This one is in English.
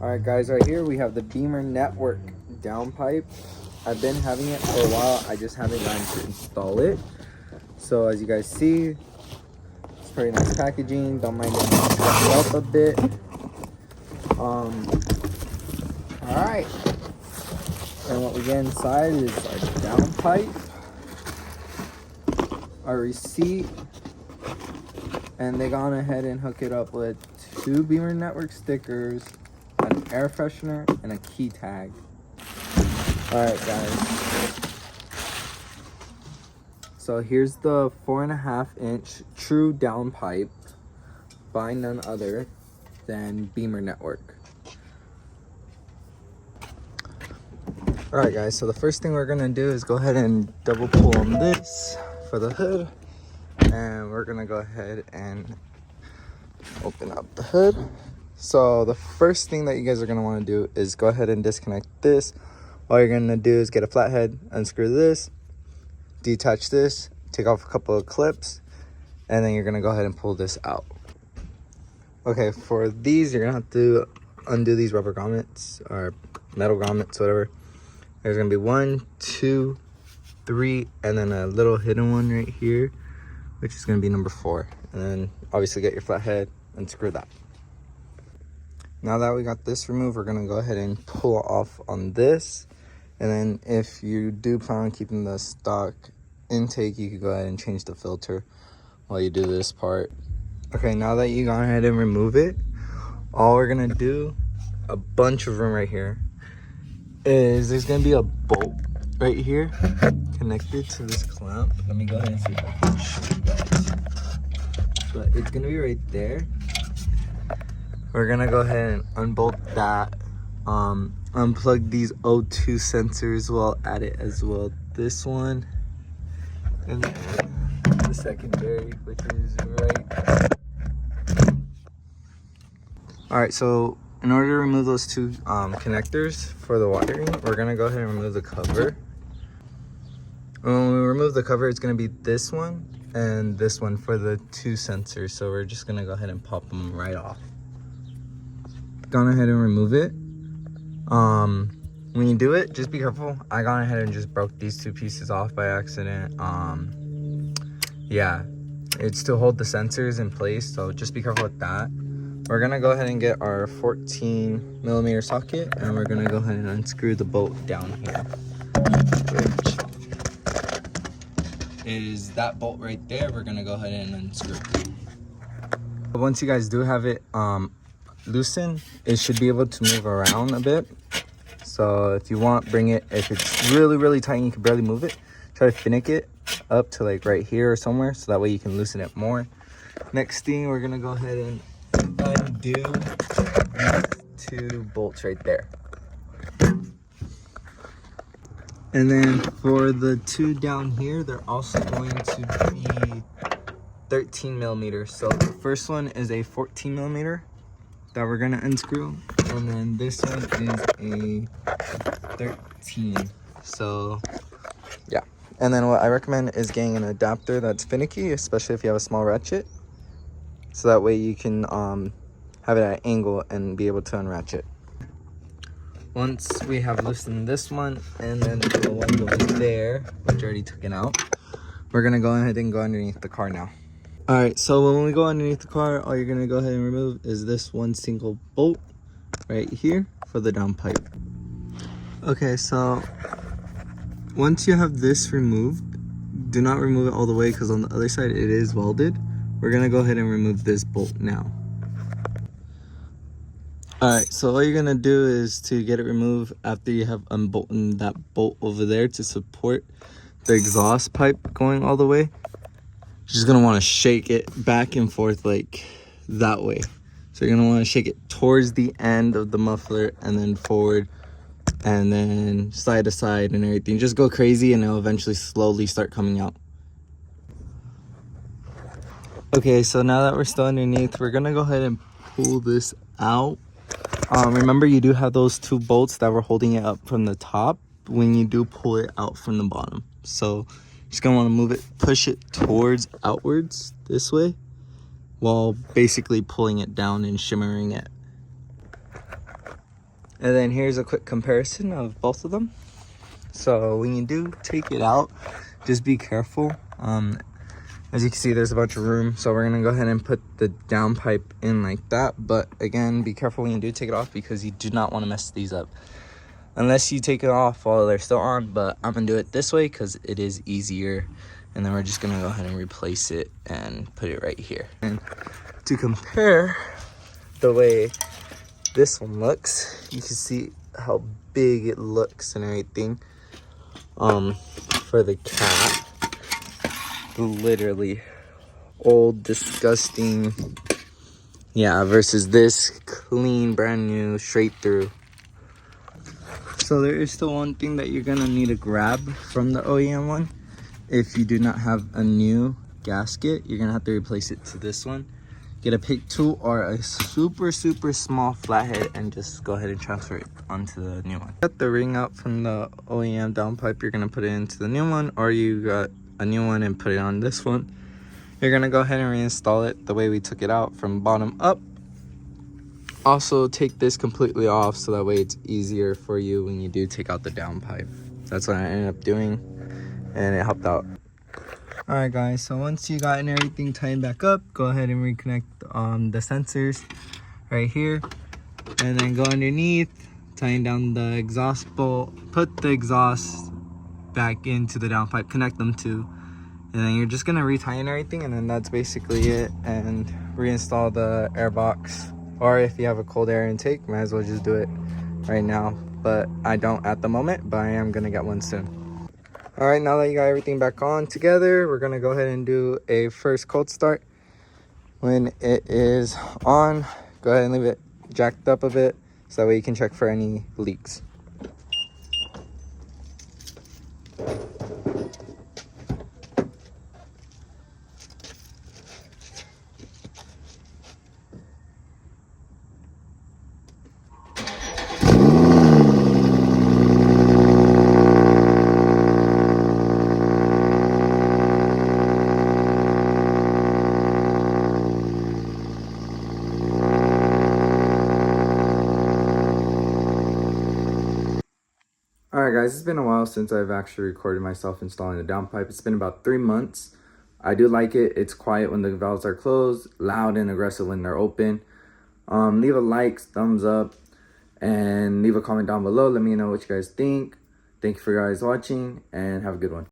Alright guys, right here we have the BIMMER network downpipe. I've been having it for a while, I just haven't gotten to install it. So as you guys see, it's pretty nice packaging. Don't mind it scuffed up a bit. Alright. And what we get inside is our downpipe, our receipt, and they gone ahead and hook it up with 2 BIMMER network stickers, an air freshener, and a key tag. Alright guys, so here's the 4.5-inch true downpipe by none other than BIMMER network. Alright guys, so the first thing we're gonna do is go ahead and double pull on this for the hood, and we're gonna go ahead and open up the hood. So the first thing that you guys are going to want to do is go ahead and disconnect this. All you're going to do is get a flathead, unscrew this, detach this, take off a couple of clips, and then you're going to go ahead and pull this out. Okay, for these you're going to have to undo these rubber grommets or metal grommets, whatever. There's going to be 1, 2, 3, and then a little hidden one right here, which is going to be number 4. And then obviously get your flathead, unscrew that. Now that we got this removed, we're going to go ahead and pull off on this. And then if you do plan on keeping the stock intake, you can go ahead and change the filter while you do this part. Okay, now that you go ahead and remove it, all we're going to do, a bunch of room right here, is there's going to be a bolt right here connected to this clamp. Let me go ahead and see if I can show you guys. But it's going to be right there. We're gonna go ahead and unbolt that, unplug these O2 sensors. We'll add it as well, this one, and then the secondary, which is right. Alright, so in order to remove those 2 connectors for the wiring, we're gonna go ahead and remove the cover. When we remove the cover, it's gonna be this one and this one for the 2 sensors. So we're just gonna go ahead and pop them right off. Gone ahead and remove it. When you do it, just be careful. I gone ahead and just broke these 2 pieces off by accident. Yeah, it's to hold the sensors in place, so just be careful with that. We're gonna go ahead and get our 14mm socket, and we're gonna go ahead and unscrew the bolt down here, which is that bolt right there. We're gonna go ahead and unscrew. Once you guys do have it loosen, it should be able to move around a bit. So if you want, bring it. If it's really tight and you can barely move it, try to finick it up to like right here or somewhere, so that way you can loosen it more. Next thing, we're gonna go ahead and undo these 2 bolts right there. And then for the 2 down here, they're also going to be 13mm. So the first one is a 14mm that we're gonna unscrew, and then this one is a 13. So yeah, and then what I recommend is getting an adapter that's finicky, especially if you have a small ratchet, so that way you can have it at an angle and be able to unratchet. Once we have loosened this one and then the one that was there, which I already took it out, we're gonna go ahead and go underneath the car now. Alright, so when we go underneath the car, all you're going to go ahead and remove is this 1 single bolt right here for the downpipe. Okay, so once you have this removed, do not remove it all the way, because on the other side it is welded. We're going to go ahead and remove this bolt now. Alright, so all you're going to do is to get it removed after you have unbolted that bolt over there to support the exhaust pipe going all the way. Just gonna want to shake it back and forth like that way. So you're gonna want to shake it towards the end of the muffler and then forward and then side to side and everything. Just go crazy and it'll eventually slowly start coming out. Okay, so now that we're still underneath, we're gonna go ahead and pull this out. Remember, you do have those 2 bolts that were holding it up from the top when you do pull it out from the bottom. So just gonna want to move it, push it towards outwards this way, while basically pulling it down and shimmering it. And then here's a quick comparison of both of them. So when you do take it out, just be careful. As you can see, there's a bunch of room, so we're gonna go ahead and put the downpipe in like that. But again, be careful when you do take it off, because you do not want to mess these up unless you take it off while they're still on. But I'm gonna do it this way because it is easier, and then we're just gonna go ahead and replace it and put it right here. And to compare the way this one looks, you can see how big it looks and everything. For the cat, literally old, disgusting, yeah, versus this clean, brand new, straight through. So there is still one thing that you're gonna need to grab from the OEM one. If you do not have a new gasket, you're gonna have to replace it to this one. Get a pick tool or a super small flathead and just go ahead and transfer it onto the new one. Got the ring out from the OEM downpipe, you're gonna put it into the new one, or you got a new one and put it on this one. You're gonna go ahead and reinstall it the way we took it out, from bottom up. Also take this completely off so that way it's easier for you when you do take out the downpipe. That's what I ended up doing, and it helped out. Alright guys, so once you gotten everything tightened back up, go ahead and reconnect the sensors right here, and then go underneath, tighten down the exhaust bolt, put the exhaust back into the downpipe, connect them two, and then you're just gonna retighten everything, and then that's basically it. And reinstall the air box, or if you have a cold air intake, might as well just do it right now. But I don't at the moment, but I am gonna get one soon. All right, now that you got everything back on together, we're gonna go ahead and do a first cold start. When it is on, go ahead and leave it jacked up a bit so that way you can check for any leaks. Alright guys, it's been a while since I've actually recorded myself installing the downpipe. It's been about 3 months. I do like it. It's quiet when the valves are closed, loud and aggressive when they're open. Leave a like, thumbs up, and leave a comment down below. Let me know what you guys think. Thank you for guys watching, and have a good one.